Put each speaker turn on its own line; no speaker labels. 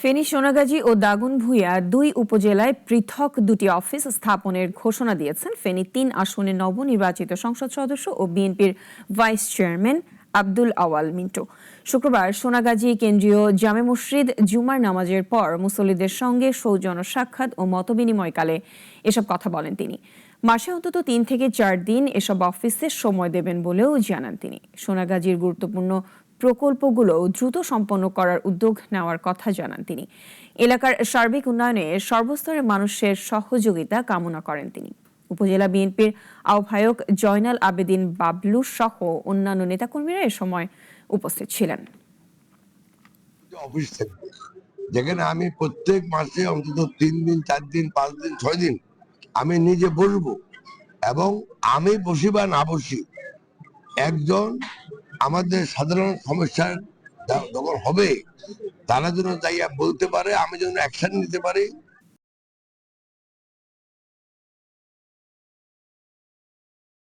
ফেনী, সোনাগাজী ও দাগনভূঞা দুই উপজেলায় পৃথক দুটি অফিস স্থাপনের ঘোষণা দিয়েছেন ফেনী-৩ আসনের নবনির্বাচিত সংসদ সদস্য ও বিএনপির ভাইস চেয়ারম্যান আব্দুল আওয়াল মিন্টু। শুক্রবার সোনাগাজী কেন্দ্রীয় জামে মসজিদ জুমার নামাজের পর মুসল্লিদের সঙ্গে সৌজন্য সাক্ষাৎ ও মতবিনিময়কালে এসব কথা বলেন তিনি। মাসে অন্তত ৩ থেকে ৪ দিন এসব অফিসে সময় দেবেন বলেও জানান তিনি। সোনাগাজীর গুরুত্বপূর্ণ প্রকল্পগুলো দ্রুত সম্পন্ন করার উদ্যোগ নেওয়ার কথা জানান তিনি। এলাকার সার্বিক উন্নয়নে সর্বস্তরের মানুষের সহযোগিতা কামনা করেন তিনি। উপজেলা বিএনপির আহ্বায়ক জয়নাল আবেদিন বাবলু সহ অন্যান্য নেতাকর্মীরা এ সময় উপস্থিত ছিলেন।
অফিস থাকবে যেখানে আমি প্রত্যেক মাসে অন্তত 3 দিন 4 দিন 5 দিন 6 দিন আমি নিজে বসবো, এবং আমি বসি বা না বসি একজন আমাদের সাধারণ সমস্যার যখন হবে তারা যেন যাইয়া বলতে পারে, আমি যেন অ্যাকশন নিতে পারি,